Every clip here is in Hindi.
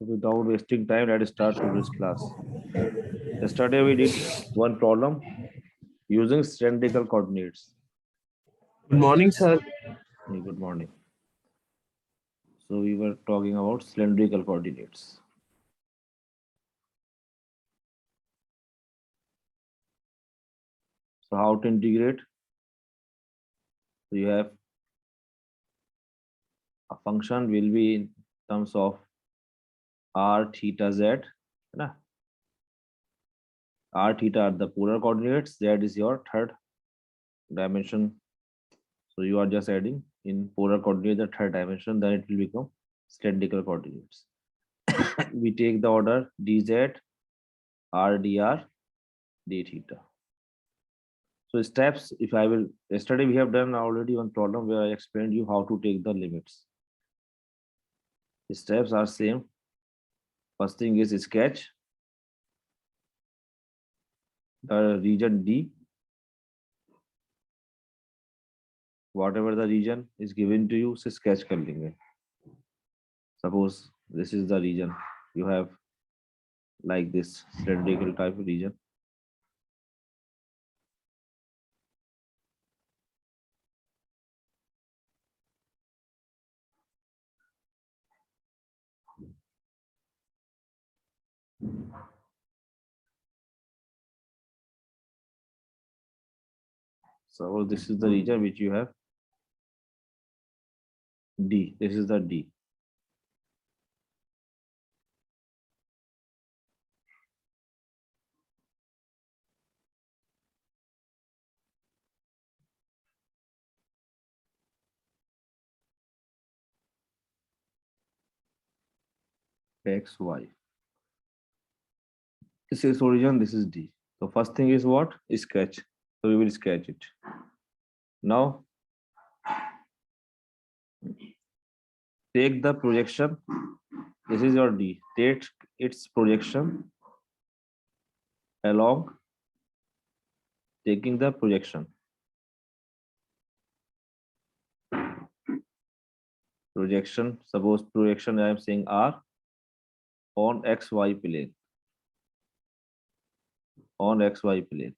So without wasting time, let's start today's class. Yesterday we did one problem using cylindrical coordinates. Good morning, sir. Hey, good morning. So we were talking about cylindrical coordinates. So how to integrate? So you have a function will be in terms of r theta z. Na? R theta are the polar coordinates, z is your third dimension. So you are just adding in polar coordinate the third dimension, then it will become cylindrical coordinates. We take the order dz, r dr, d theta. So steps, if I will, yesterday we have done already one problem where I explained you how to take the limits. The steps are same. First thing is sketch the region D. Whatever the region is given to you, से sketch कर लेंगे. Suppose this is the region. You have like this cylindrical type of region. So this is the region which you have D. This is the D. X, Y. This is origin, this is D. So first thing is what? Sketch. So we will sketch it. Now take the projection. This is your D. Take its projection along taking the projection. Projection, suppose projection I am saying R on XY plane. On XY plane.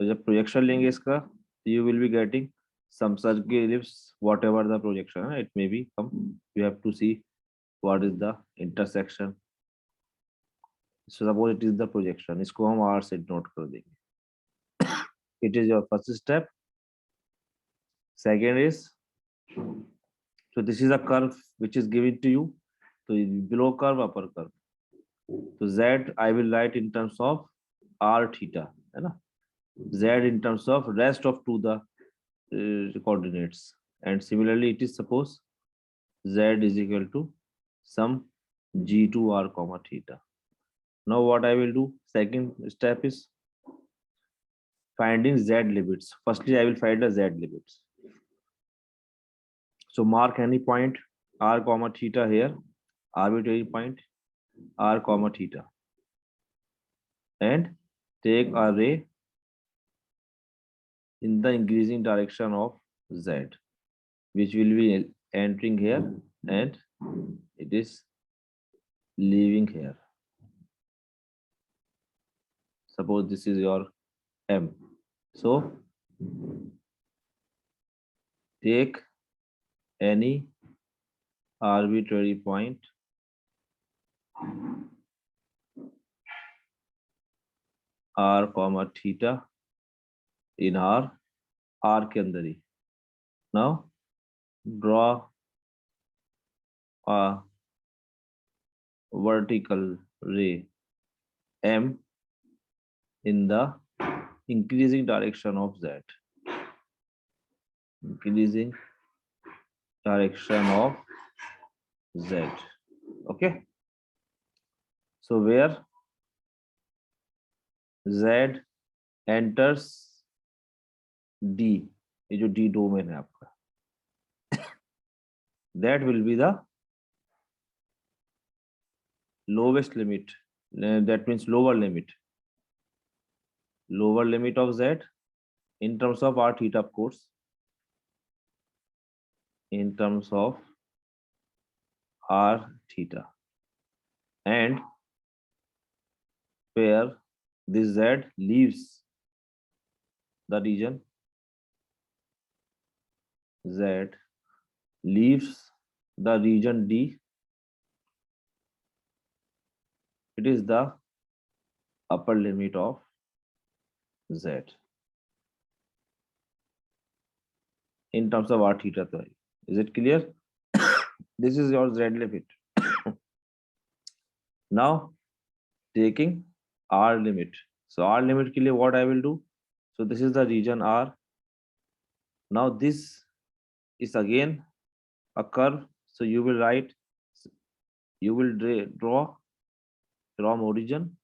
So जब projection लेंगे इसका, you will be getting some circle ellipse, whatever the projection, it may be come. You have to see what is the intersection. So suppose it is the projection. इसको हम R से denote कर देंगे. It is your first step. Second is, so this is a curve which is given to you. So below curve, upper curve. So Z I will write in terms of R theta, है ना? Z in terms of rest of to the coordinates, and similarly it is suppose Z is equal to some G2R comma theta. Now what I will do, second step is finding Z limits. Firstly I will find the Z limits. So mark any point R comma theta here, arbitrary point R comma theta, and take a ray in the increasing direction of Z, which will be entering here and it is leaving here. Suppose this is your M. So take any arbitrary point R comma theta in R के अंदर ही. Now draw a vertical ray M in the increasing direction of Z. Increasing direction of Z. Okay. So where Z enters D, ये जो D डोमेन है आपका, that will be the lowest limit. That means lower limit of Z in terms of R theta, of course. In terms of r theta, and where this z leaves the region, z leaves the region D, it is the upper limit of z in terms of r theta. Is it clear? This is your z limit. Now taking r limit. So r limit के लिए what I will do? So this is the region R. Now this is again a curve. So you will write, you will draw from origin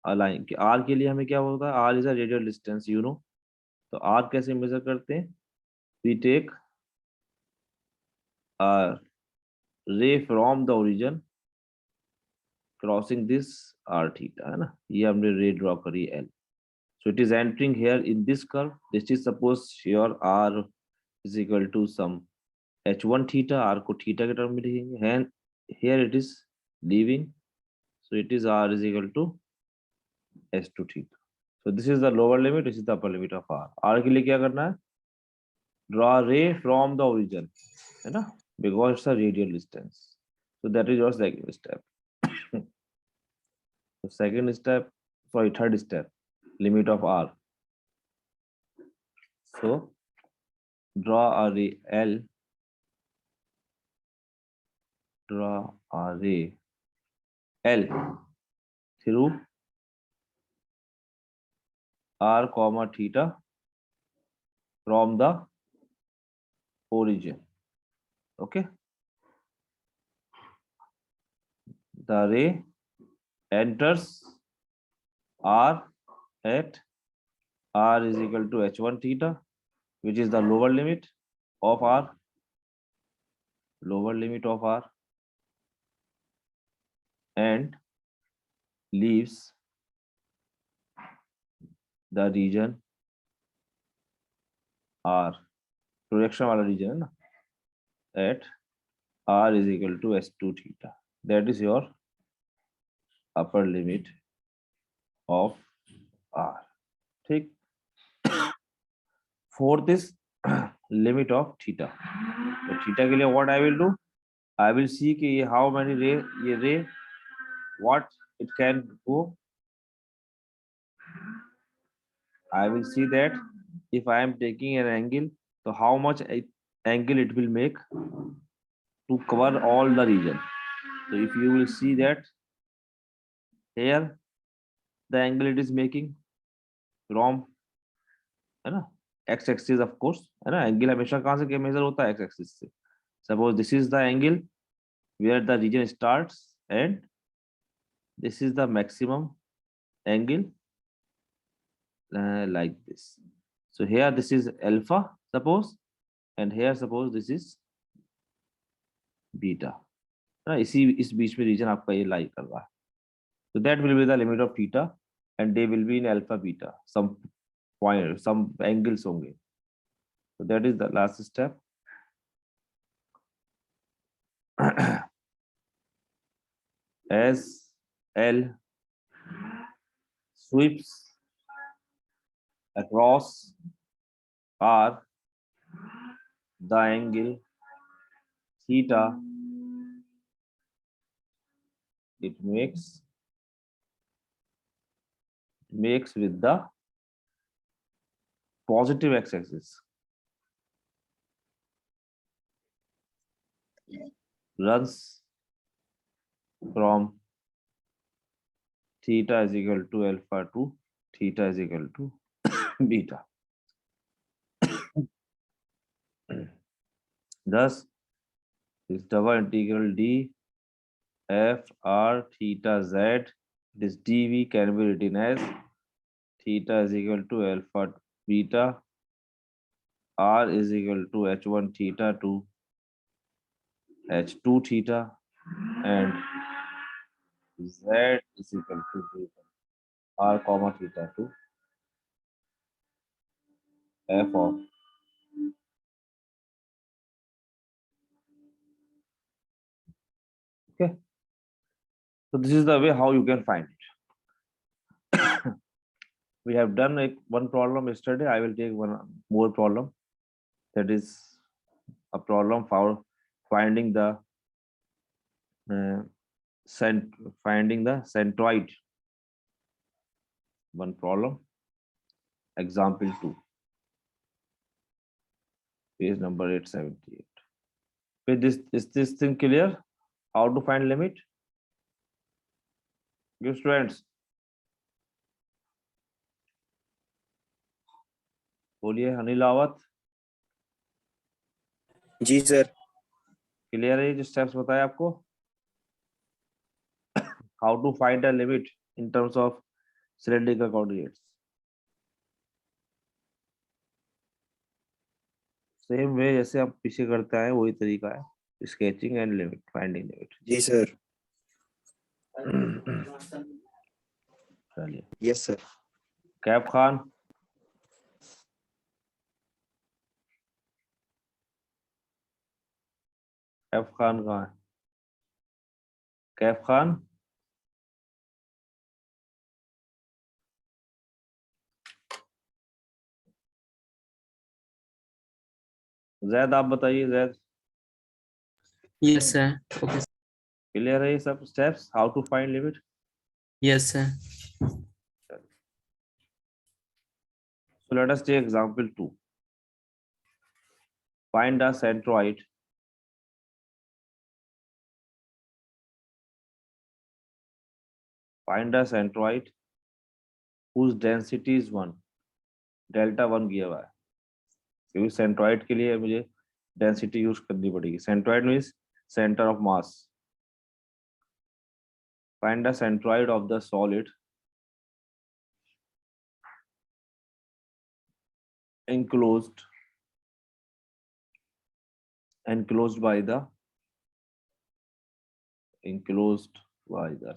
a line. R के लिए हमें क्या होता है? R is a radial distance, you know. तो R कैसे measure करते हैं? We take a ray from the origin crossing this r theta, है ना? ये हमने ray draw करी L. So it is entering here in this curve. This is suppose here r is equal to some h1 theta, r को theta के term में लिखेंगे, and here it is leaving, so it is r is equal to h2 theta. So this is the lower limit, this is the upper limit of r. R के लिए क्या करना है? Draw ray from the origin, है ना? Because it's a radial distance. So that is your second step. So second step, sorry, third step, limit of r. So draw a ray L, draw a ray L through r comma theta from the origin. Okay, the ray enters r at r is equal to h1 theta, which is the lower limit of r, lower limit of r, and leaves the region r, projection वाला region है ना, at r is equal to h2 theta. That is your upper limit of r. ठीक. For this limit of theta, तो theta के लिए what I will do? I will see कि ये how many ray, ये ray what it can go. I will see that if I am taking an angle, so how much angle it will make to cover all the region. So if you will see that here the angle it is making from, है ना, x axis of course, है ना, angle हमेशा कहाँ से measure होता है? X axis से. Suppose this is the angle where the region starts and this is the maximum angle, like this. So here this is alpha suppose, and here suppose this is beta. इस बीच में region आपका ये lie कर रहा है. So that will be the limit of theta, and they will be in alpha beta, some point, some angles होंगे. So that is the last step. As L sweeps across R, the angle theta it makes with the positive x-axis, runs from theta is equal to alpha to theta is equal to beta. Thus, this double integral d f r theta z, this dv can be written as theta is equal to alpha beta, r is equal to h1 theta to h2 theta, and z is equal to beta, r comma theta to f of Okay, so this is the way how you can find it. We have done one problem yesterday. I will take one more problem, that is a problem for finding the uh, finding the centroid. One problem, example 2, page number 878. Is this thing clear? How to find limit? You students, बोलिए अनिल आवत, जी सर। क्लियर है? जो स्टेप्स बताए आपको, how to find a limit in terms of cylindrical coordinates. Same way जैसे आप पीछे करते हैं वही तरीका है, sketching and limit, finding limit. जी सर। चलिए, यस सर। कैफ खान, कैफ खान कहाँ है? कैफ खान, जैद आप बताइए. Zaid, Yes, sir. Okay. Clear है ये सब steps, how to find limit? Yes, sir. So let us take example 2. Find a centroid whose density is 1, delta 1 दिया हुआ है, क्योंकि सेंट्रॉइड के लिए मुझे डेंसिटी यूज करनी पड़ेगी. Centroid means centre of mass. Find the centroid of the solid enclosed by the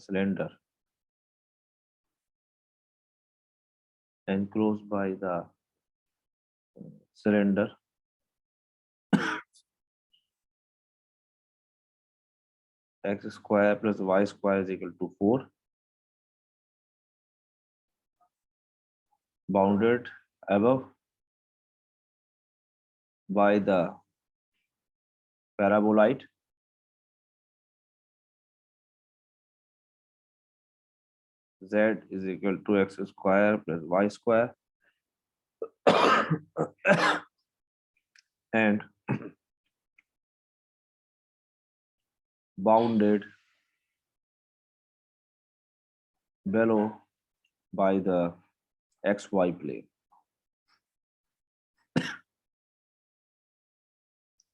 cylinder, enclosed by the cylinder x square plus y square is equal to 4, bounded above by the paraboloid z is equal to x square plus y square and bounded below by the xy plane.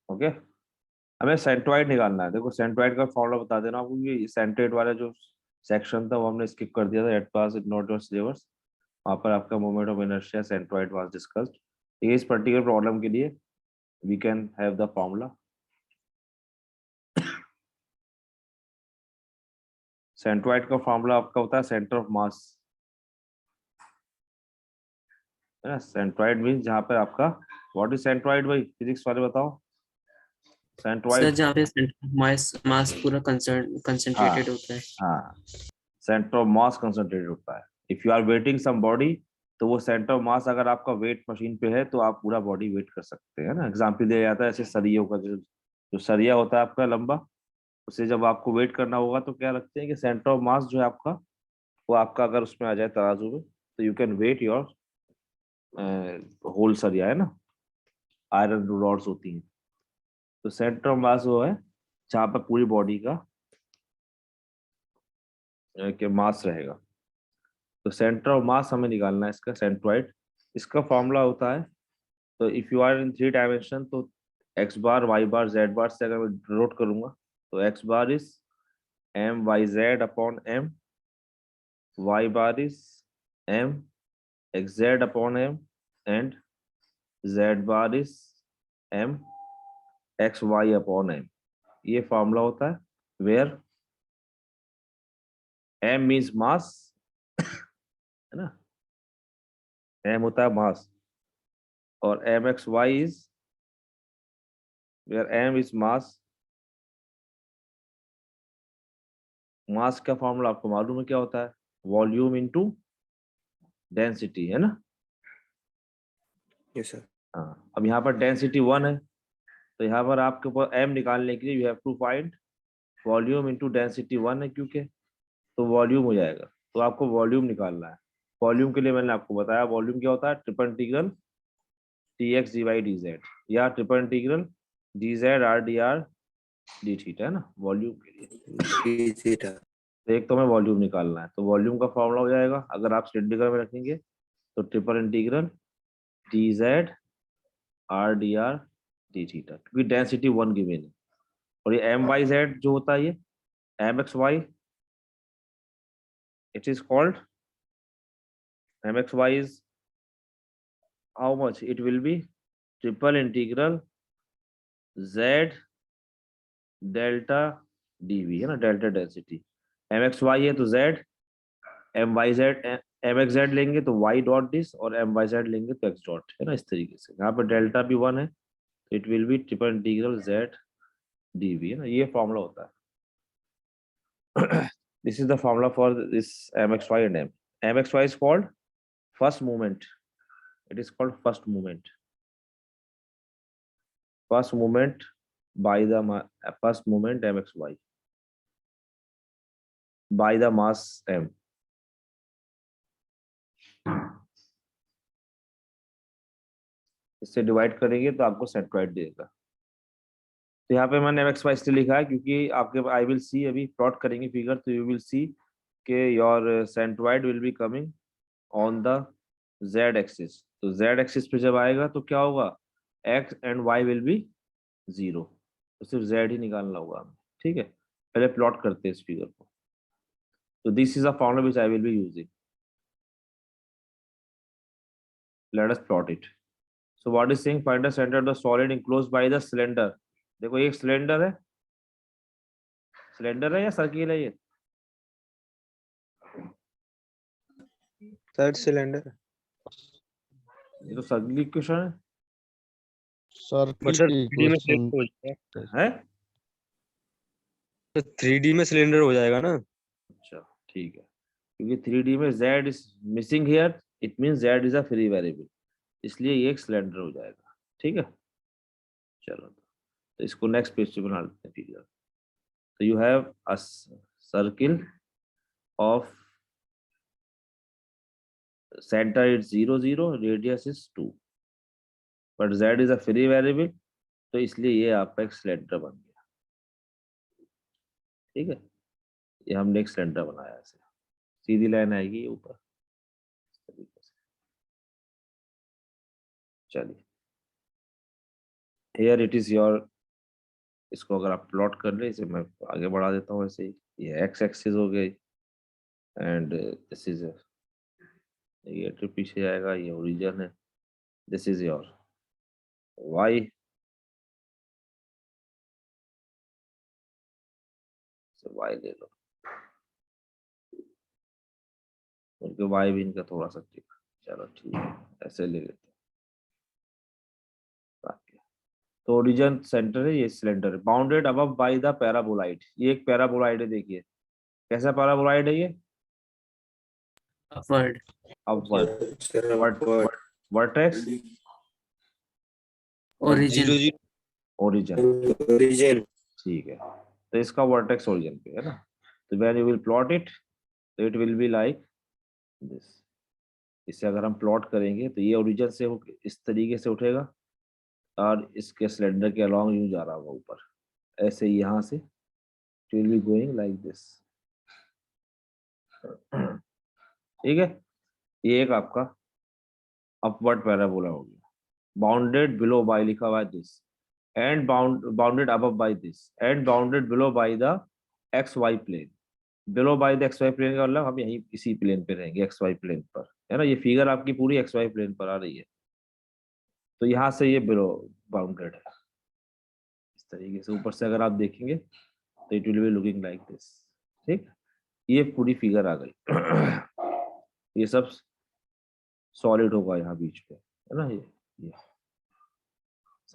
Okay, हमें सेंट्रॉइड निकालना है. देखो सेंट्रॉइड का फॉर्मूला बता देना आपको, ये सेंट्रोइड वाला जो सेक्शन था वो हमने स्किप कर दिया था at pass it not your syllabus. वहां पर आपका moment of inertia centroid was discussed. इस पर्टिकुलर प्रॉब्लम के लिए we can have the formula. Centroid का फॉर्मूला आपका होता है सेंटर ऑफ मास, है ना. सेंट्रॉइड मींस जहां पर आपका, व्हाट इज सेंट्रॉइड भाई, फिजिक्स वाले बताओ. सर सेंट्रॉइड, जहाँ पे मास पूरा कंसंट्रेटेड होता है. हाँ, सेंटर ऑफ मास कंसंट्रेटेड होता है. If you are weighting some body, तो वो सेंटर ऑफ मास अगर आपका वेट मशीन पे है तो आप पूरा बॉडी वेट कर सकते हैं ना. एग्जाम्पल दिया जाता है ऐसे सरियों का, जो सरिया होता है आपका लंबा, उसे जब आपको वेट करना होगा तो क्या रखते हैं कि सेंटर ऑफ मास जो है आपका, वो आपका अगर उसमें आ जाए तराजू में, तो you can weight your whole सरिया, है ना. आयरन रॉड्स होती हैं, तो सेंटर ऑफ मास वो है जहां पर पूरी बॉडी का मास रहेगा. तो सेंटर ऑफ मास हमें निकालना है इसका, सेंट्रॉइड. इसका फॉर्मूला होता है, तो if you are in 3 dimension, तो x bar, y bar, z bar से अगर मैं डिनोट करूंगा, तो x bar is m y z upon m, y bar is m x z upon m, and z bar is m x y upon m. ये फॉर्मूला होता है वेयर एम मीन्स मास, है ना. एम होता है मास, और M x Y is where M is mass mass का फॉर्मूला आपको मालूम है क्या होता है, वॉल्यूम इनटू डेंसिटी, है ना। Yes sir. हाँ, अब यहाँ पर डेंसिटी 1 है, तो यहाँ पर आपके ऊपर m निकालने के लिए you have to find volume into density 1 है, क्योंकि तो वॉल्यूम हो जाएगा, तो आपको वॉल्यूम निकालना है। वॉल्यूम के लिए मैंने आपको बताया वॉल्यूम क्या होता है, triple integral dx dy dz या triple integral dz r dr d theta, है ना, वॉल्यूम के लिए। थीटा। तो एक तो हमें वॉल्यूम निकालना है, तो वॉल्यूम का फॉर्मूला हो जाएगा, अगर आप सिलेंडर में रखेंगे तो triple integral dz r dr d theta, क्योंकि डेंसिटी 1 गिवन है, और ये एम वाई जेड जो होता है ये m x y, it is called m x Y is how much, it will be triple integral z delta dv, है ना, delta density. M x y है तो z, m y z, m x z लेंगे तो वाई डॉट दिस, और एम वाई जेड लेंगे तो एक्स डॉट, है ना, इस तरीके से। यहाँ पर डेल्टा भी 1 है, तो it will be triple integral z dv, है ना, ये फॉर्मूला होता है। This is the formula for this mxy and m. Mxy is called first movement. It is called first movement. First movement by the first movement mxy by the mass m. इससे डिवाइड करेंगे तो आपको सेंट्रॉइड देगा। तो यहाँ पे मैंने mxy इसलिए लिखा है क्योंकि आपके आई विल सी, अभी प्लॉट करेंगे फिगर तो यू विल सी के your centroid will be coming on the z axis. तो z एक्सिस पे जब आएगा तो क्या होगा, x and y will be 0, तो सिर्फ z ही निकालना होगा हमें, ठीक है। पहले प्लॉट करते हैं इस फिगर को। तो this is a formula which I will be using, let us plot it. So what is saying, find the centre of the solid enclosed by the cylinder. देखो ये सिलेंडर है, सिलेंडर है या सर्किल है ये, सर सिलेंडर। ये तो सर्किल इक्वेशन है, सर्किल सर की 3D में इक्वेशन सिलेंडर हो जाएगा। है? तो 3D में सिलेंडर हो जाएगा ना। अच्छा ठीक है, क्योंकि 3D में z is missing here, it means z is a free variable, इसलिए ये एक सिलेंडर हो जाएगा, ठीक है। चलो तो इसको नेक्स्ट पेज पे बना लेते हैं फिगर। तो you have a circle of center is 0 0, radius is 2, but z is a free variable, तो इसलिए ये आपका एक सिलेंडर बन गया, ठीक है। ये हमने एक सिलेंडर बनाया, ऐसे सीधी लाइन आएगी ये ऊपर इस तरीके से। चलिए हियर इट इज योर, इसको अगर आप प्लॉट कर ले, इसे मैं आगे बढ़ा देता हूँ ऐसे ही, ये एक्स एक्सिस हो गई एंड दिस इज, ये ट्रिप पीछे जाएगा, ये ओरिजिन है, this is your y, y ले लो, उनके वाई भी इनका थोड़ा सा ठीक, चलो ठीक है ऐसे ले लेते हैं। तो ओरिजिन सेंटर है, ये सिलेंडर है, bounded above by the paraboloid, ये एक पैराबोलाइड है, देखिए कैसा पैराबोलाइड है ये, upward, upward, vertex origin, origin, origin. ठीक है। तो इसका वर्टेक्स ओरिजिन पे है ना, तो when you will plot it, तो it will be like this. इसे अगर हम प्लॉट करेंगे तो ये ओरिजिन से इस तरीके से उठेगा और इसके सिलेंडर के अलॉन्ग यूं जा रहा होगा ऊपर, ऐसे यहाँ से it will be going like this, ठीक है। ये एक आपका अपवर्ड पैराबोला हो गया, बाउंडेड बिलो बाय लिखा हुआ है this, and bounded above by this, and bounded below by the x y plane. Below by the x y plane का मतलब हम यहीं इसी प्लेन पे रहेंगे, एक्स वाई प्लेन पर, है ना, ये फिगर आपकी पूरी एक्स वाई प्लेन पर आ रही है, तो यहाँ से ये बिलो बाउंडेड है इस तरीके से, ऊपर से अगर आप देखेंगे तो it will be looking like this, ठीक। ये पूरी फिगर आ गई, ये सब सॉलिड होगा यहाँ बीच पे, है ना, ये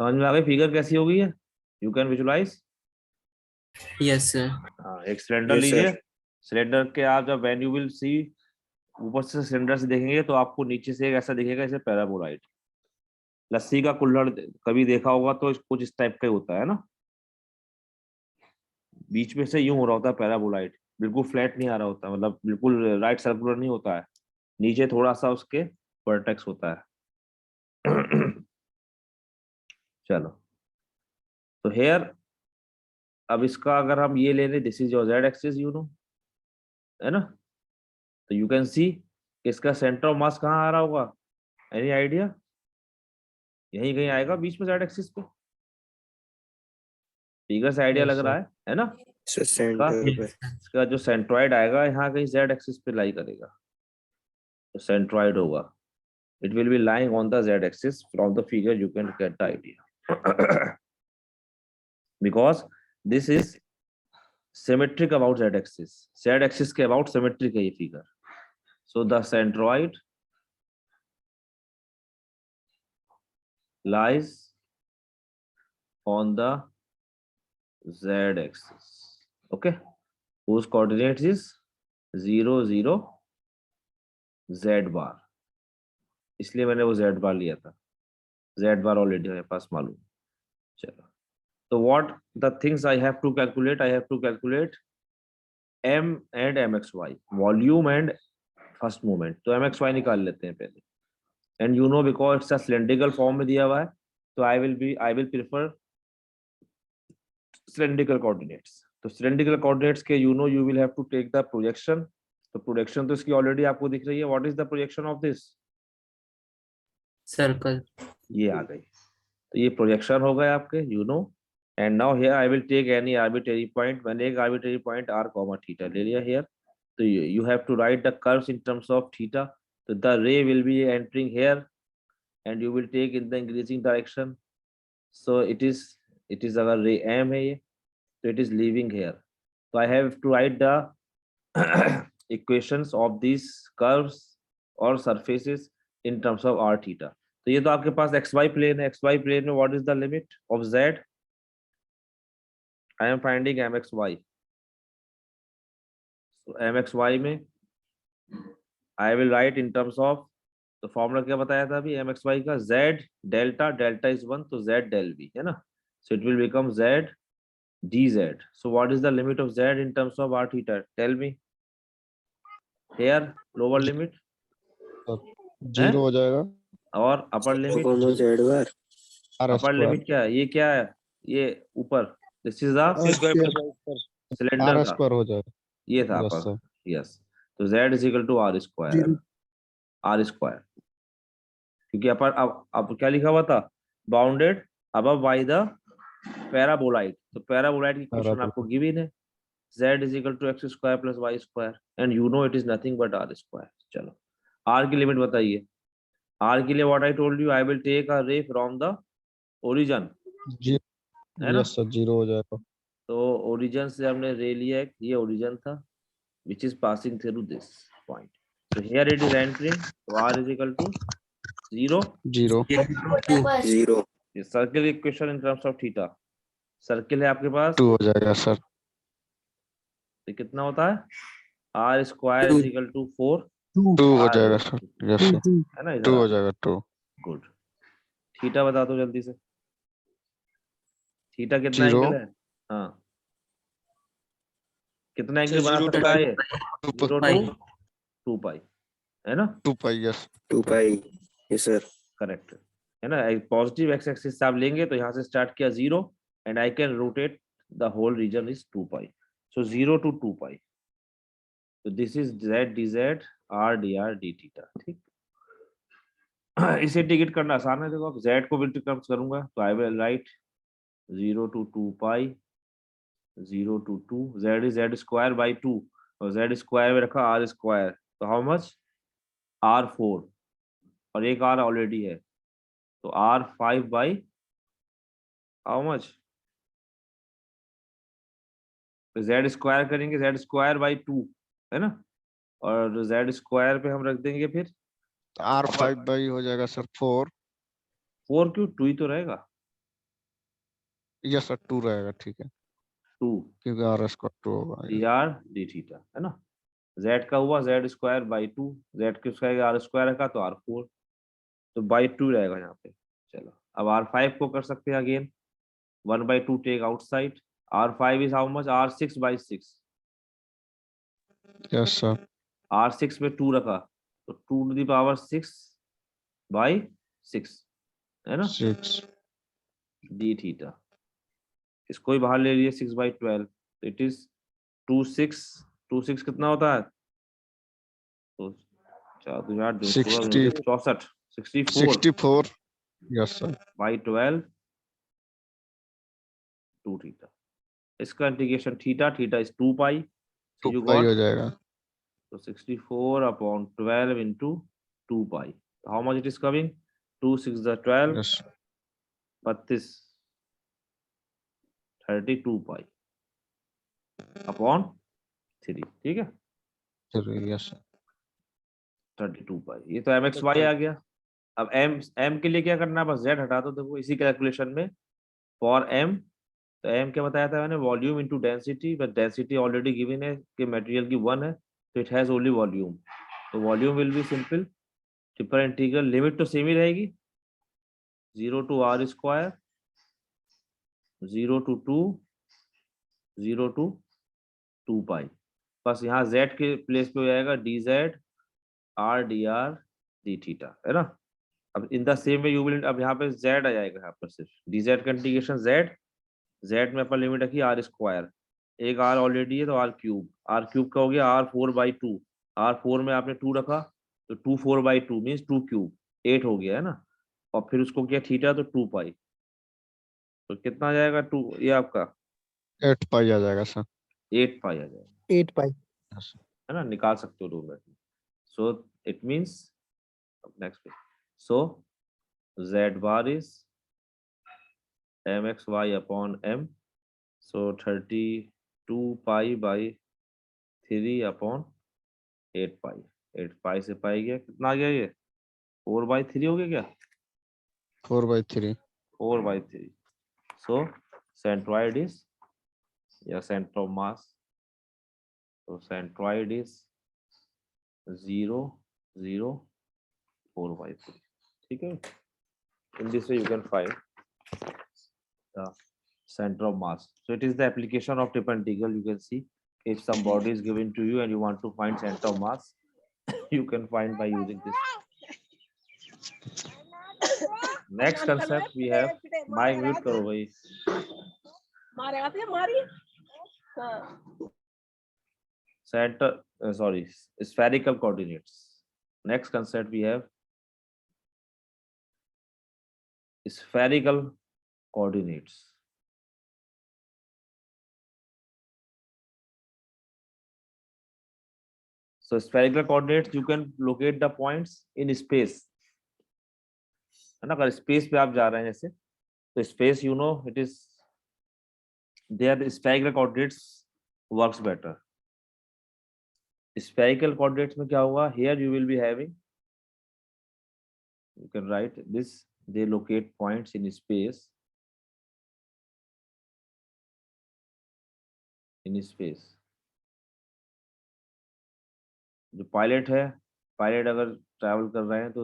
समझ में आ गई फिगर कैसी हो गई है, you can visualise. yes sir, हाँ एक सिलेंडर Yes, sir. लीजिए, सिलेंडर के आप जब व्हेन यू विल सी, ऊपर से सिलेंडर से देखेंगे तो आपको नीचे से एक ऐसा दिखेगा जैसे पैराबोलाइड। लस्सी का कुल्हड़ कभी देखा होगा तो कुछ इस टाइप का ही होता है ना, बीच में से यूं हो रहा होता है पैराबोलाइड, बिल्कुल फ्लैट नहीं आ रहा होता, मतलब बिल्कुल राइट सर्कुलर नहीं होता है, नीचे थोड़ा सा उसके वर्टेक्स होता है। चलो, तो हेयर, अब इसका अगर हम ये ले लें, this is your Z axis, you know, है ना, तो यू कैन सी इसका सेंटर ऑफ मास कहाँ आ रहा होगा, एनी आइडिया? यहीं कहीं आएगा बीच में जेड एक्सिस पे, फिगर से आइडिया Yes, लग sir. रहा है ना? सर सेंटर पे। इसका जो सेंट्रॉइड आएगा यहाँ कहीं जेड एक्सिस पे लाई करेगा, तो सेंट्रॉइड होगा, it will be lying on the z axis. From the figure you can get the idea. Because this is symmetric about z axis, z axis के about symmetric है ये figure. So the centroid lies on the z axis, okay, whose coordinates is 0 0 z bar, इसलिए मैंने वो z bar लिया था, z bar ऑलरेडी मेरे पास मालूम। चलो, तो what the things I have to calculate, I have to calculate m and mxy, volume and first moment, तो mxy निकाल लेते हैं पहले, and you know because it's a cylindrical form में दिया हुआ है, तो I will prefer cylindrical coordinates. तो सिलेंड्रिकल कोऑर्डिनेट्स के you know you will have to take the projection, तो प्रोजेक्शन तो इसकी ऑलरेडी आपको दिख रही है, what is the projection of this, circle. ये आ गई, तो ये प्रोजेक्शन हो गए आपके, you know, and now here I will take any arbitrary point, मैंने एक arbitrary point r comma theta ले लिया हियर, तो you have to write the curves in terms of theta, so the ray will be entering here and you will take in the increasing direction, so it is our ray m है ये, so it is leaving here, so I have to write the equations of these curves or surfaces in terms of r theta। तो ये तो आपके पास xy plane है, xy plane में what is the limit of z, I am finding mxy, so mxy में I will write in terms of, तो फॉर्मूला क्या बताया था अभी mxy का, z डेल्टा, डेल्टा इज 1, तो z del v है ना, so it will become z dz, so what is the limit of z in terms of r theta, tell me here, lower limit zero हो जाएगा। और upper limit, z bar r upper square limit क्या है, ये क्या है, ये ऊपर, this is the cylinder r का, स्क्वायर हो जाएगा। ये था यस अपर, सर। यस, तो z is equal to r square, r square, क्योंकि अपर अब क्या लिखा हुआ था, bounded above by the paraboloid, तो पैराबोलाइड की क्वेश्चन आपको गिवन है, z is equal to x square plus y square and you know it is nothing but r square। चलो, r की लिमिट बताइए, r के लिए what I told you, I will take a ray from the origin, है ना, यस सर, जीरो हो जाएगा। तो ओरिजिन से हमने रे लिया, एक ये ओरिजिन था which is passing through this point, so here it is entering, so r is equal to 0, zero zero circle equation in terms of theta, circle है आपके पास, टू हो जाएगा सर। तो कितना होता है, r square is equal to 4, two हो जाएगा सर। यस सर, है ना, टू हो इधर जाएगा टू। गुड, थीटा बता दो जल्दी से, थीटा कितना जीरो एंगल है, हाँ कितना एंगल बना सकता है ये, 0 to 2 पाई, है ना, 2 पाई। यस 2 पाई, यस सर। करेक्ट है ना, पॉजिटिव एक्स एक्सिस से आप लेंगे तो यहाँ से स्टार्ट किया 0 and I can rotate the whole region is 2 pi, so 0 to 2 pi, तो this is z dz r dr d theta, ठीक। इसे टिकट करना आसान है, देखो अब z को बिल्कुल कम करूंगा तो I will write 0 to 2 pi 0 to 2, z is z square by 2, और z स्क्वायर में रखा r स्क्वायर, तो हाउ मच, r4, और एक r ऑलरेडी है, तो r5 by how much, z square करेंगे, z स्क्वायर बाई 2, है ना, और z स्क्वायर पे हम रख देंगे फिर आर 5 बाई हो जाएगा सर 4। 4 क्यों, 2 ही तो रहेगा, यस सर, 2 रहेगा, ठीक है। 2 क्योंकि आर स्क्वायर 2 होगा। dr d थीटा, है ना। z का हुआ z स्क्वायर बाई 2, z के स्क्वायर आर स्क्वायर रखा तो r4, तो बाई 2 रहेगा यहाँ पे। चलो अब r5 को कर सकते हैं again, 1/2 take outside, r5 is how much, r6/6, yes sir. r6 में 2 रखा तो 2⁻6/6, है ना, 6 d थीटा। इसको ही बाहर ले लिए 6/12, तो इट इज 26 कितना होता है, तो 4 2 8 2 16 64 64 64 यस सर। By 12 2 theta. इसका integration theta, theta is 2 pi, 2 you pi got, हो जाएगा। तो 64/12 into 2 pi, how much it is coming, 2 6 12, yes 32 32 pi upon 3, ठीक है, सर। Yes 32 pi। ये तो mx y आ गया। अब m के लिए क्या करना है, बस z हटा दो। देखो इसी कैलकुलेशन में फॉर m, तो m क्या बताया था मैंने, volume into density, but density already given है कि मटेरियल की 1 है, तो इट हैज ओनली वॉल्यूम, तो volume will be simple, triple integral, limit तो सेम ही रहेगी, 0 to r square, 0 to 2, 0 to 2 पाई, बस यहाँ z के प्लेस पे हो जाएगा dz r dr d theta, है ना। अब in the same way you will, अब यहाँ पे z आ जाएगा, यहाँ पर सिर्फ dz का इंटीग्रेशन z में अपन लिमिट रखी r स्क्वायर, एक r ऑलरेडी है तो r क्यूब का हो गया r4/2, r4 में आपने 2 रखा तो 2 4/2 मीन्स 2 क्यूब 8 हो गया, है ना, और फिर उसको किया थीटा तो 2 पाई, तो कितना आ जाएगा 2, ये आपका 8 पाई आ जाएगा सर। 8 पाई आ जाएगा, 8 पाई। यस है ना, निकाल सकते हो 2 मिनट में। सो इट मीन्स, नेक्स्ट पे, सो z bar is mxy upon m, so 32 pi by 3 upon 8 pi, 8 pi से पाई गया, कितना आ गया ये 4/3 हो गया क्या, 4/3 4/3, so centroid is, या center of mass, so centroid is 0 0 4/3, ठीक है। In this way you can find the center of mass. So it is the application of triple integral. You can see if some body is given to you and you want to find center of mass, you can find by using this. Next concept we have, mic mute karo bhai. Center, sorry, spherical coordinates. Next concept we have spherical coordinates. So spherical coordinates, you can locate the points in space, है ना। अगर स्पेस पे आप जा रहे हैं जैसे, तो space you know it is there, spherical coordinates works better. Spherical coordinates में क्या होगा, here you will be having, you can write this, they locate points in space, जो पायलट है, पायलट अगर ट्रैवल कर रहे हैं तो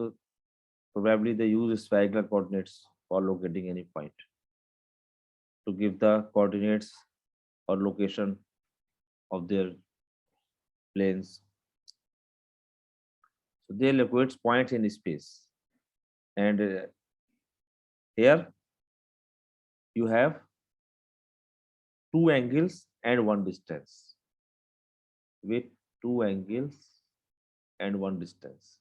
probably they use spherical coordinates for locating any point to give the coordinates or location of their planes. So they locate points in space, and here you have 2 angles and 1 distance, with 2 angles and 1 distance.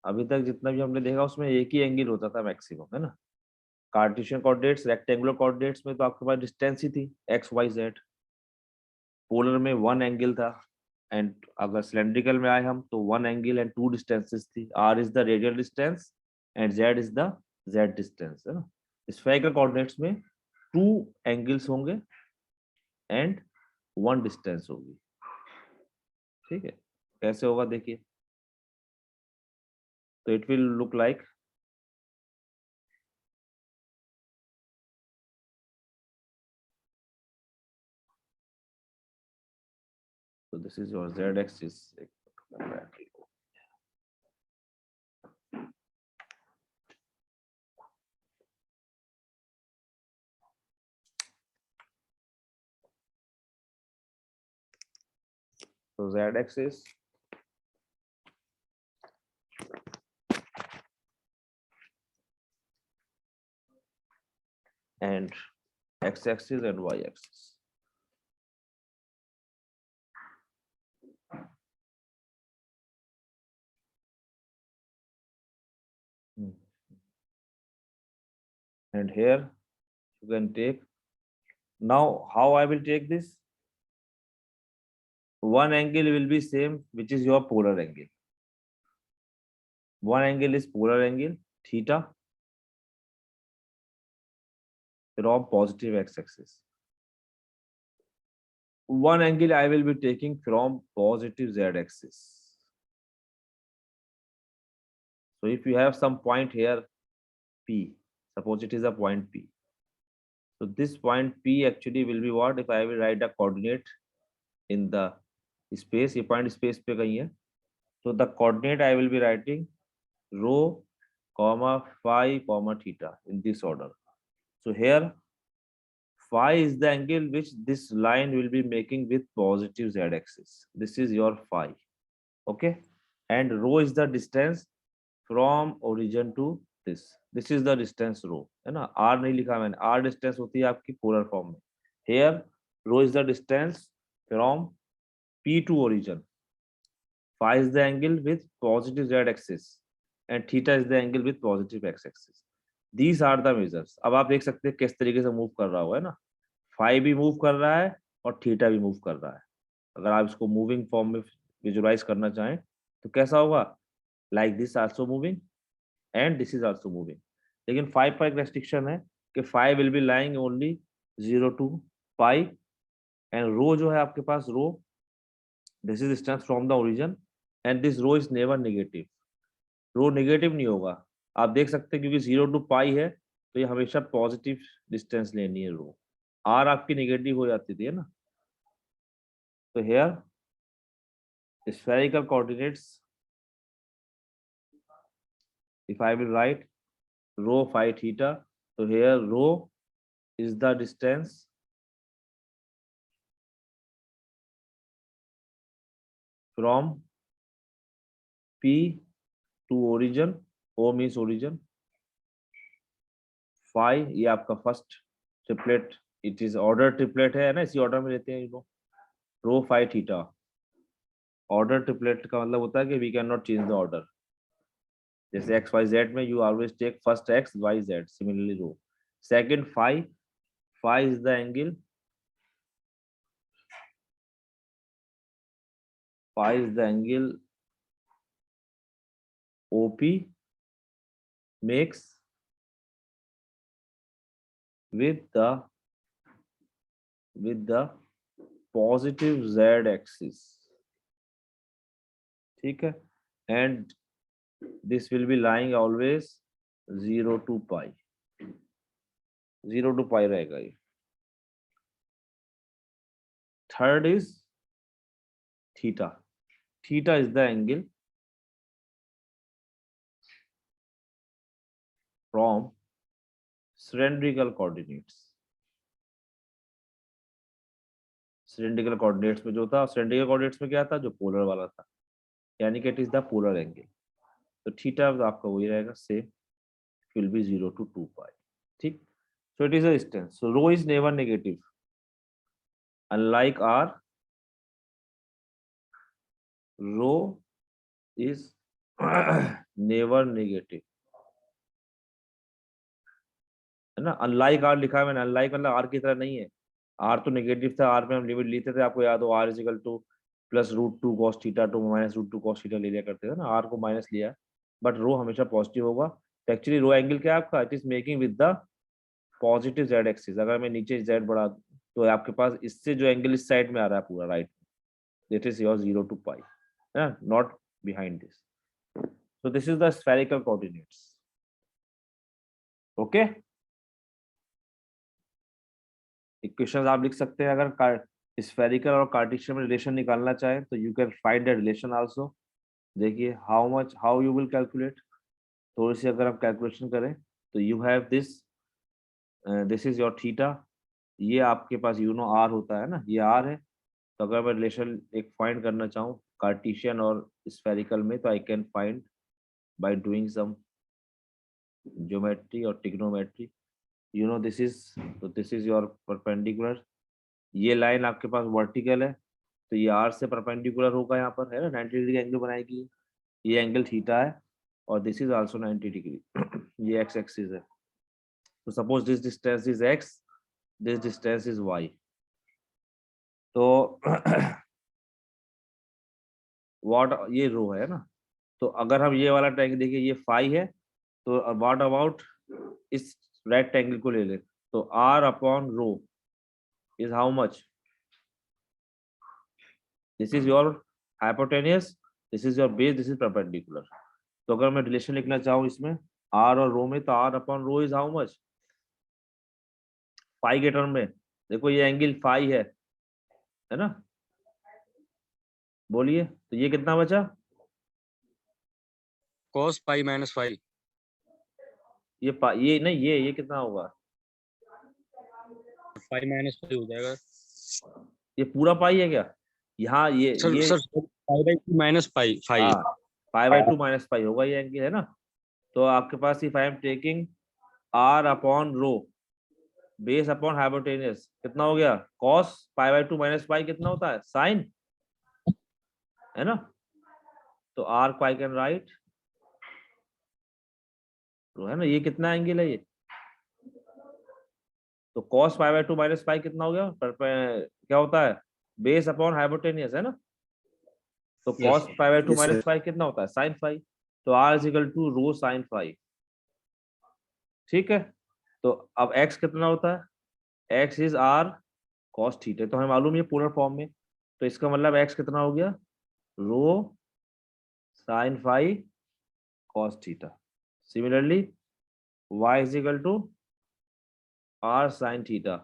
अभी तक जितना भी हमने देखा उसमें एक ही एंगल होता था मैक्सिमम, है ना। कार्टेशियन कोऑर्डिनेट्स, रेक्टेंगुलर कोऑर्डिनेट्स में तो आपके पास डिस्टेंस ही थी एक्स वाई जेड, पोलर में 1 एंगल था, एंड अगर सिलेंड्रिकल में आए हम तो 1 एंगल एंड 2 डिस्टेंसेस थी, r is the radial distance and z is the z distance, है ना। स्फेरिकल कोऑर्डिनेट्स में 2 एंगल्स होंगे एंड 1 डिस्टेंस होगी, ठीक है। कैसे होगा देखिए, तो it will look like, this is your z axis. So z axis and x axis and y axis. And here you can take, now how I will take this, one angle will be same, which is your polar angle. One angle is polar angle theta from positive x-axis. One angle I will be taking from positive z-axis. So if you have some point here P, suppose it is a point P. So this point P actually will be what, if I will write a coordinate in the space, ये point space पे कहीं है, so the coordinate I will be writing rho, comma, phi, comma, theta in this order. So here phi is the angle which this line will be making with positive z-axis. This is your phi, okay? And rho is the distance from origin to this. This is the distance rho, है ना? R नहीं लिखा मैंने, R distance होती है आपकी polar form में. Here rho is the distance from P to origin. Phi is the angle with positive z-axis and theta is the angle with positive x-axis. These are the measures. अब आप देख सकते हैं किस तरीके से मूव कर रहा हुआ है ना, फाई भी मूव कर रहा है और थीटा भी मूव कर रहा है. अगर आप इसको मूविंग फॉर्म में विजुअलाइज करना चाहें तो कैसा होगा, like this also moving and this is also moving. लेकिन फाई पर एक रेस्ट्रिक्शन है कि phi will be lying only 0 to pi and rho जो है आपके पास, rho this is distance from the origin and this rho is never negative. Rho negative नहीं होगा, आप देख सकते हैं क्योंकि 0 to पाई है तो ये हमेशा पॉजिटिव डिस्टेंस लेनी है रो. आर आपकी नेगेटिव हो जाती थी है ना. तो hair spherical coordinates, if I will write rho phi theta, so here rho is the distance from P to origin. O means origin. Phi ये आपका first triplet, it is order triplet है ना, इसी ऑर्डर में लेते हैं इनको. Rho phi theta order triplet का मतलब होता है कि we can not change the order. जैसे एक्स वाई जेड में you always take first x y z, similarly rho. Second phi, phi is the angle, phi is the angle OP makes with the positive z axis. ठीक है, and this will be lying always 0 to pi. 0 to pi रहेगा ये. Third is theta. Theta is the angle from cylindrical coordinates. cylindrical coordinates में जो था, cylindrical coordinates में क्या था, जो पोलर वाला था, यानी कि it is the polar angle. तो थीटा आपका वही रहेगा same, will be 0 to 2 pi. ठीक. So it is a distance. So rho is never negative, unlike r rho is never negative, है ना. अनलाइक आर लिखा है मैंने, अनलाइक मतलब आर की तरह नहीं है. आर तो नेगेटिव था, आर में हम लिमिट लेते थे, आपको याद हो, r is equal to plus root two cos theta to minus root two cos theta ले लिया करते थे ना, आर को माइनस लिया, बट रो हमेशा पॉजिटिव होगा. तो एक्चुअली रो एंगल क्या है आपका, it is making with the positive Z axis. अगर मैं नीचे जेड बढ़ा तो आपके पास इससे जो एंगल इस साइड में आ रहा है पूरा right, this is your 0 to पाई, है ना, not behind this. So this is the spherical coordinates. Okay, equations आप लिख सकते हैं. अगर स्फेरिकल और कार्टेशियन में रिलेशन निकालना चाहे तो you can find the relation also. देखिए हाउ यू विल कैलकुलेट, थोड़ी सी अगर आप कैलकुलेशन करें तो you have this is your theta, ये आपके पास यू नो आर होता है ना, ये आर है। तो अगर मैं रिलेशन एक फाइंड करना चाहूँ कार्टेशियन और स्फेरिकल में, तो I can find by doing some geometry और trigonometry. You know this is your perpendicular, ये लाइन आपके पास वर्टिकल है तो ये आर से परपेंडिकुलर होगा, यहाँ पर है ना 90 डिग्री एंगल बनाएगी, ये एंगल थीटा है और दिस इज आल्सो 90 डिग्री। ये एक्स एक्सिस है। तो suppose this distance is x, this distance is y. तो व्हाट, ये रो है ना, तो अगर हम ये वाला ट्रायंगल देखिए ये फाई है, तो व्हाट अबाउट इस रेक्टेंगल को ले ले, तो r upon rho is how much, this is your hypotenuse, this is your base, this is perpendicular. तो अगर मैं रिलेशन लिखना चाहूँ इसमें आर और रो में, तो r upon rho is how much, phi के टर्म में। देखो ये एंगल फाई है ना, बोलिए तो ये कितना बचा, cos पाई माइनस फाई। ये नहीं, ये कितना होगा, फाई माइनस फाई हो जाएगा ये पूरा पाई है क्या, यहाँ सर। ये sir pi by two minus pi phi. हाँ pi by two minus pi होगा ये एंगल है ना। तो आपके पास if I am taking R upon rho base upon hypotenuse, कितना हो गया, cos pi by two minus pi कितना होता है, साइन, है ना। तो आर को आई कैन राइट, है ना, ये कितना एंगल है ये, तो cos pi by two minus pi कितना हो गया, क्या होता है, बेस अपॉन हाइपोटेनियस, है ना। तो cos pi by two minus pi कितना होता है, साइन फाई। तो r is equal to rho sine phi, ठीक है। तो अब एक्स कितना होता है, x is r cos theta, तो हमें मालूम है पोलर फॉर्म में, तो इसका मतलब एक्स कितना हो गया, rho sine phi cos theta. Similarly y is equal to r sin theta,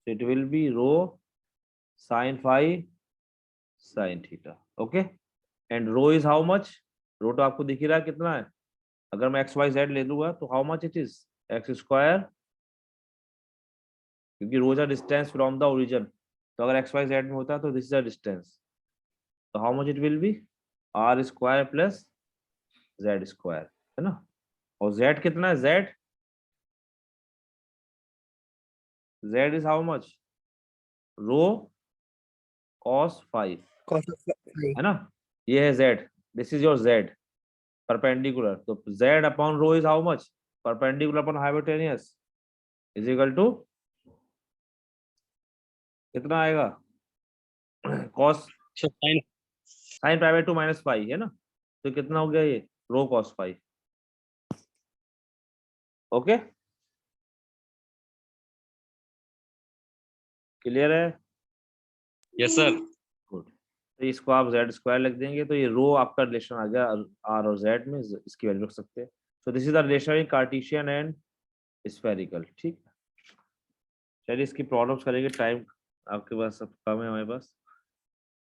so it will be rho sin phi sin theta, okay, and rho is how much, rho तो आपको दिख ही रहा है कितना है, अगर मैं x y z ले लूंगा तो how much it is, x square, क्योंकि rho is distance from the origin, तो अगर x y z में होता है तो दिस इज अ डिस्टेंस, तो how much it will be, r square plus z square, है ना। और z कितना है, z is how much, row cos phi, है ना, ये है z, this is your z perpendicular, तो z upon rho is how much, perpendicular upon hypotenuse is equal to कितना आएगा, cos sine sin pi by two minus pi, है ना, तो कितना हो गया ये, rho cos phi, okay, clear है, यस सर। गुड। तो इसको आप z स्क्वायर लिख देंगे, तो ये रो आपका रिलेशन आ गया r और z में, इसकी वैल्यू रख सकते हैं। So this is the relation in Cartesian and spherical, ठीक है। चलिए इसकी प्रॉब्लम्स करेंगे, टाइम आपके पास सब कम है, हमारे पास।